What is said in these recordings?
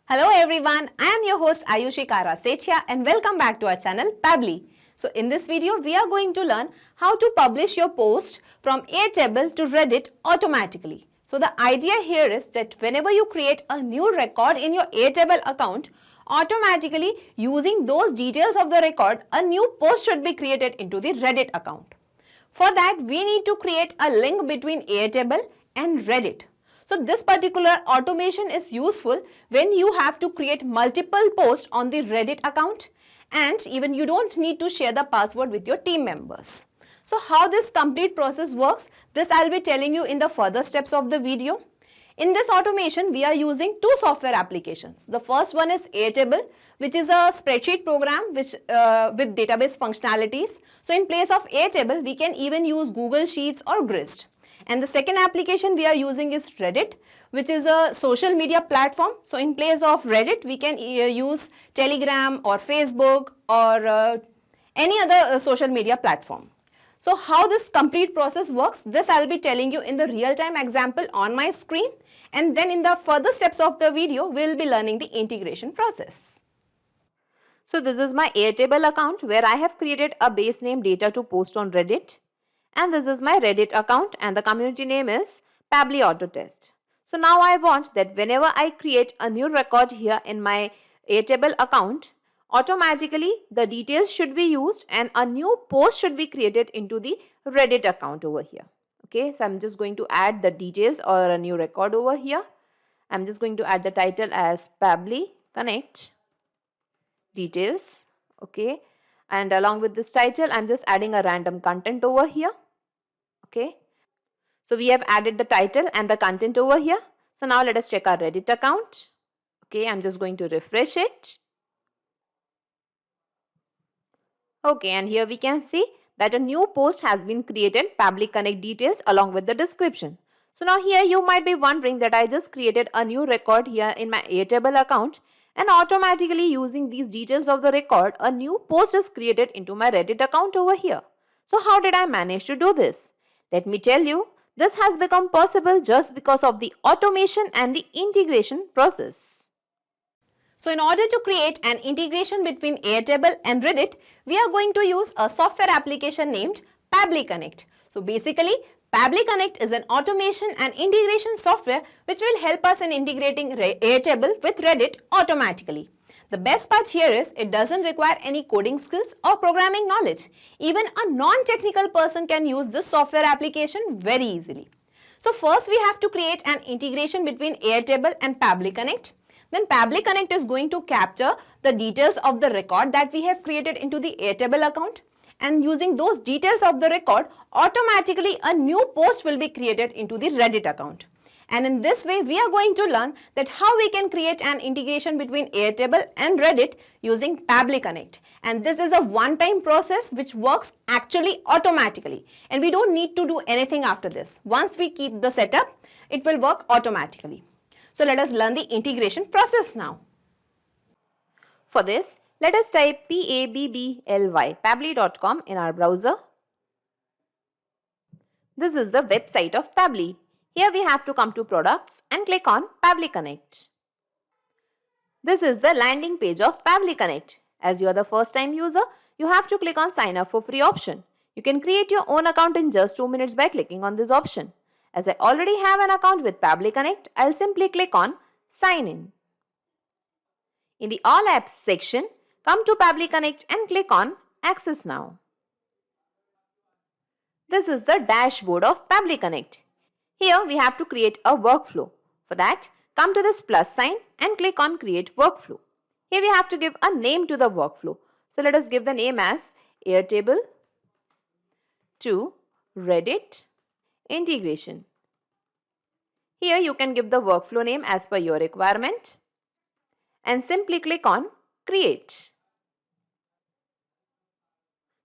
Hello everyone, I am your host Ayushi Kara Sethia and welcome back to our channel Pabbly. So in this video, we are going to learn how to publish your post from Airtable to Reddit automatically. So the idea here is that whenever you create a new record in your Airtable account, automatically using those details of the record, a new post should be created into the Reddit account. For that, we need to create a link between Airtable and Reddit. So this particular automation is useful when you have to create multiple posts on the Reddit account and even you don't need to share the password with your team members. So how this complete process works, this I'll be telling you in the further steps of the video. In this automation, we are using two software applications. The first one is Airtable, which is a spreadsheet program with database functionalities. So in place of Airtable, we can even use Google Sheets or Grist. And the second application we are using is Reddit, which is a social media platform. So in place of Reddit, we can use Telegram or Facebook or any other social media platform. So how this complete process works, this I'll be telling you in the real-time example on my screen. And then in the further steps of the video, we'll be learning the integration process. So this is my Airtable account where I have created a base name data to post on Reddit. And this is my Reddit account and the community name is Pabbly Autotest. So now I want that whenever I create a new record here in my Airtable account, automatically the details should be used and a new post should be created into the Reddit account over here. Okay, so I'm just going to add the details or a new record over here. I'm just going to add the title as Pabbly Connect Details. Okay, and along with this title, I'm just adding a random content over here. Okay, so we have added the title and the content over here. So now let us check our Reddit account. Okay, I'm just going to refresh it. Okay, and here we can see that a new post has been created, Pabbly Connect Details along with the description. So now here you might be wondering that I just created a new record here in my Airtable account and automatically using these details of the record, a new post is created into my Reddit account over here. So how did I manage to do this? Let me tell you, this has become possible just because of the automation and the integration process. So in order to create an integration between Airtable and Reddit, we are going to use a software application named Pabbly Connect. So basically, Pabbly Connect is an automation and integration software which will help us in integrating Airtable with Reddit automatically. The best part here is it doesn't require any coding skills or programming knowledge. Even a non-technical person can use this software application very easily. So first we have to create an integration between Airtable and Pabbly Connect. Then Pabbly Connect is going to capture the details of the record that we have created into the Airtable account. And using those details of the record, automatically a new post will be created into the Reddit account. And in this way, we are going to learn that how we can create an integration between Airtable and Reddit using Pabbly Connect. And this is a one-time process which works actually automatically. And we don't need to do anything after this. Once we keep the setup, it will work automatically. So let us learn the integration process now. For this, let us type Pabbly, pabbly.com in our browser. This is the website of Pabbly. Here we have to come to products and click on Pabbly Connect. This is the landing page of Pabbly Connect. As you are the first time user, you have to click on sign up for free option. You can create your own account in just 2 minutes by clicking on this option. As I already have an account with Pabbly Connect, I'll simply click on sign in. In the all apps section, come to Pabbly Connect and click on access now. This is the dashboard of Pabbly Connect. Here we have to create a workflow. For that, come to this plus sign and click on create workflow. Here we have to give a name to the workflow. So let us give the name as Airtable to Reddit integration. Here you can give the workflow name as per your requirement and simply click on create.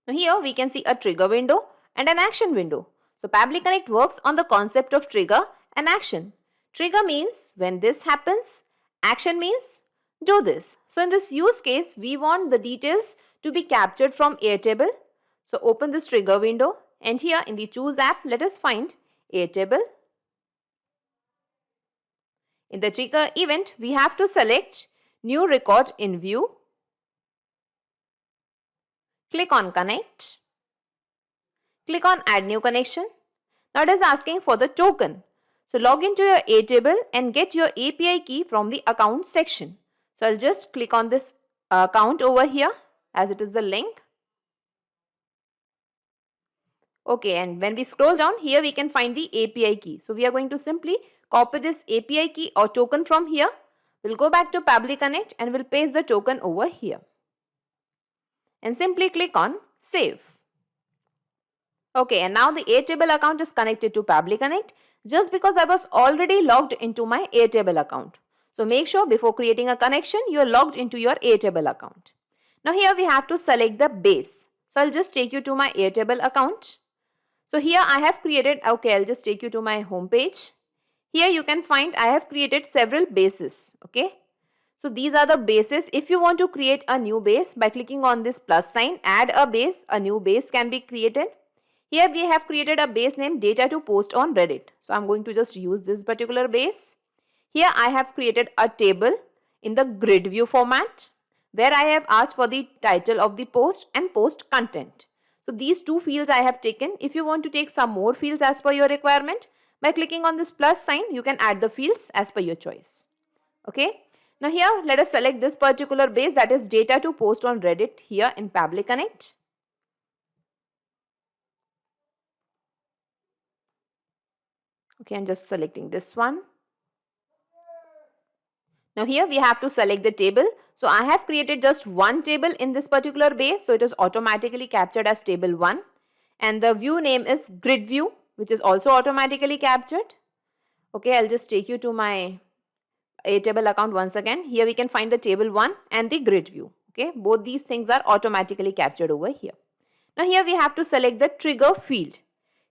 Now here we can see a trigger window and an action window. So Pabbly Connect works on the concept of trigger and action. Trigger means when this happens, action means do this. So in this use case, we want the details to be captured from Airtable. So open this trigger window and here in the choose app, let us find Airtable. In the trigger event, we have to select New record in view. Click on connect. Click on add new connection. Now it is asking for the token. So log into your Airtable and get your API key from the account section. So I'll just click on this account over here as it is the link. Okay, and when we scroll down here, we can find the API key. So we are going to simply copy this API key or token from here. We'll go back to Pabbly Connect and we'll paste the token over here. And simply click on save. Okay, and now the Airtable account is connected to Pabbly Connect just because I was already logged into my Airtable account. So make sure before creating a connection, you are logged into your Airtable account. Now here we have to select the base. So I'll just take you to my Airtable account. So here I have created, okay, I'll just take you to my home page. Here you can find I have created several bases, okay. So these are the bases. If you want to create a new base, by clicking on this plus sign, add a base, a new base can be created. Here we have created a base named data to post on Reddit. So I'm going to just use this particular base. Here I have created a table in the grid view format where I have asked for the title of the post and post content. So these two fields I have taken. If you want to take some more fields as per your requirement, by clicking on this plus sign, you can add the fields as per your choice. Okay. Now here let us select this particular base, that is data to post on Reddit here in Pabbly Connect. Okay, I'm just selecting this one. Now here we have to select the table. So I have created just one table in this particular base. So it is automatically captured as table 1. And the view name is grid view, which is also automatically captured. Okay, I'll just take you to my Airtable account once again. Here we can find the table 1 and the grid view. Okay, both these things are automatically captured over here. Now here we have to select the trigger field.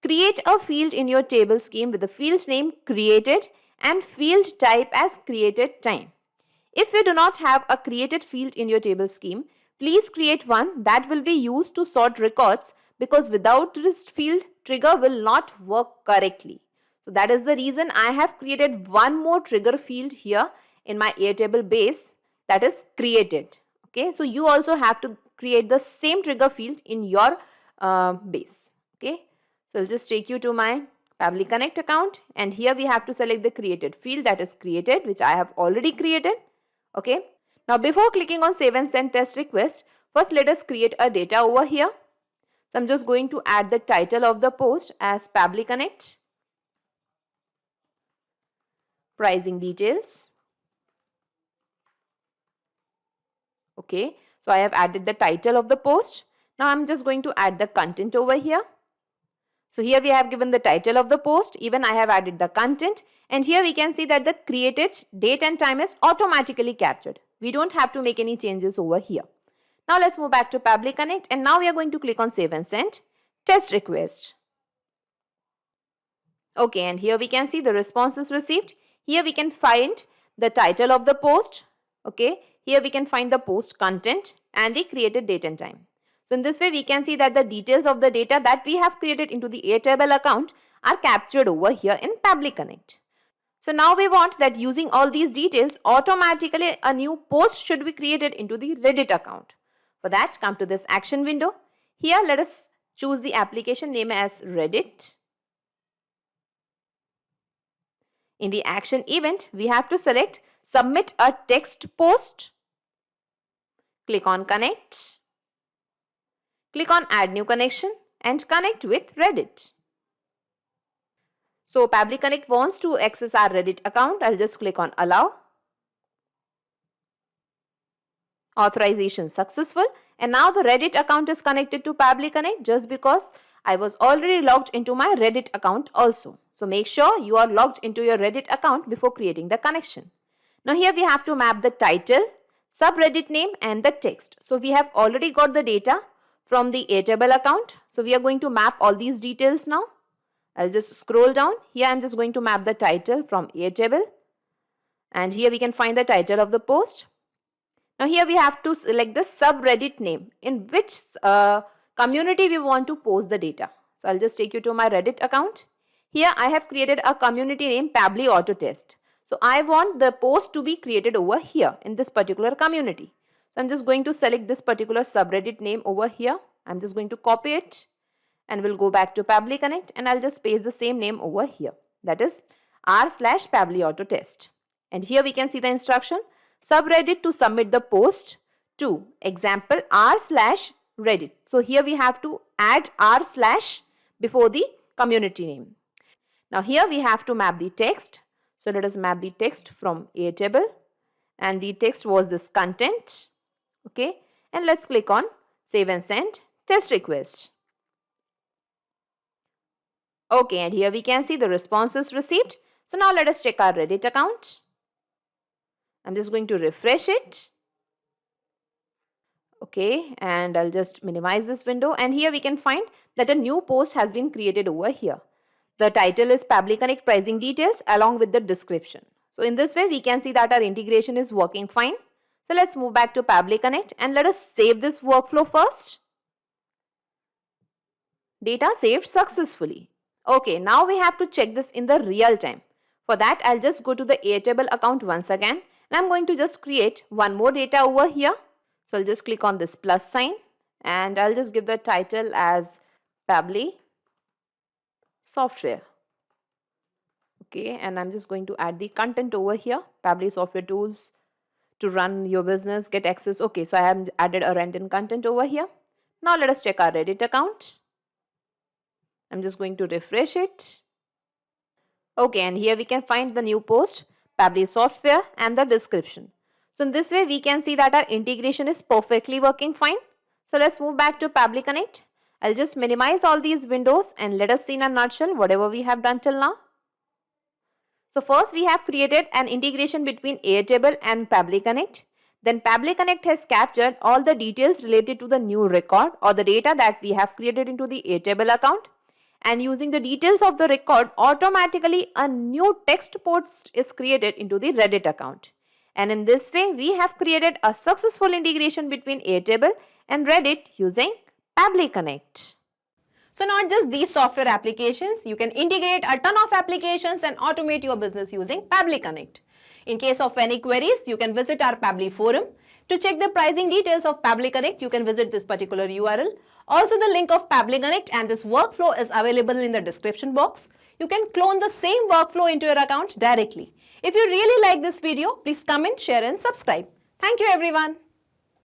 Create a field in your table scheme with the field name created and field type as created time. If you do not have a created field in your table scheme, please create one that will be used to sort records, because without this field, trigger will not work correctly. So that is the reason I have created one more trigger field here in my Airtable base, that is created. Okay, so you also have to create the same trigger field in your base. Okay, so I'll just take you to my Pabbly Connect account, and here we have to select the created field, that is created, which I have already created. Okay, now before clicking on save and send test request, first let us create a data over here. So I'm just going to add the title of the post as Pabbly Connect. Pricing details. Okay, so I have added the title of the post. Now I'm just going to add the content over here. So here we have given the title of the post, even I have added the content, and here we can see that the created date and time is automatically captured. We don't have to make any changes over here. Now let's move back to Pabbly Connect, and now we are going to click on save and send test request. Okay, and here we can see the responses received. Here we can find the title of the post. Okay, here we can find the post content and the created date and time. So in this way we can see that the details of the data that we have created into the Airtable account are captured over here in Pabbly Connect. So now we want that using all these details, automatically a new post should be created into the Reddit account. For that, come to this action window. Here let us choose the application name as Reddit. In the action event, we have to select submit a text post. Click on connect. Click on add new connection and connect with Reddit. So Pabbly Connect wants to access our Reddit account. I'll just click on allow. Authorization successful, and now the Reddit account is connected to Pabbly Connect just because I was already logged into my Reddit account also. So make sure you are logged into your Reddit account before creating the connection. Now here we have to map the title, subreddit name and the text. So we have already got the data from the Airtable account. So we are going to map all these details now. I'll just scroll down. Here I'm just going to map the title from Airtable. And here we can find the title of the post. Now here we have to select the subreddit name in which community we want to post the data. So I'll just take you to my Reddit account. Here I have created a community name Pabbly Auto Test. So I want the post to be created over here in this particular community. So I'm just going to select this particular subreddit name over here. I'm just going to copy it and we'll go back to Pabbly Connect and I'll just paste the same name over here. That is r/Pabbly Auto Test. And here we can see the instruction, subreddit to submit the post to example r/Reddit. So here we have to add r/ before the community name. Now here we have to map the text. So let us map the text from Airtable and the text was this content. Okay, and let's click on save and send test request. Okay, and here we can see the responses received. So now let us check our Reddit account. I'm just going to refresh it. Okay, and I'll just minimize this window and here we can find that a new post has been created over here. The title is Pabbly Connect pricing details along with the description. So in this way we can see that our integration is working fine. So let's move back to Pabbly Connect and let us save this workflow first. Data saved successfully. Okay, now we have to check this in the real time. For that I'll just go to the Airtable account once again and I'm going to just create one more data over here. So I'll just click on this plus sign and I'll just give the title as Pabbly Software. Okay, and I'm just going to add the content over here, Pabbly Software Tools to run your business, get access. Okay, so I have added a random content over here. Now let us check our Reddit account. I'm just going to refresh it. Okay, and here we can find the new post, Pabbly Software and the description. So in this way we can see that our integration is perfectly working fine. So let's move back to Pabbly Connect. I'll just minimize all these windows and let us see in a nutshell whatever we have done till now. So first we have created an integration between Airtable and Pabbly Connect. Then Pabbly Connect has captured all the details related to the new record or the data that we have created into the Airtable account. And using the details of the record, automatically a new text post is created into the Reddit account. And in this way, we have created a successful integration between Airtable and Reddit using Pabbly Connect. So not just these software applications, you can integrate a ton of applications and automate your business using Pabbly Connect. In case of any queries, you can visit our Pabbly forum. To check the pricing details of Pabbly Connect, you can visit this particular URL. Also, the link of Pabbly Connect and this workflow is available in the description box. You can clone the same workflow into your account directly. If you really like this video, please comment, share and subscribe. Thank you everyone.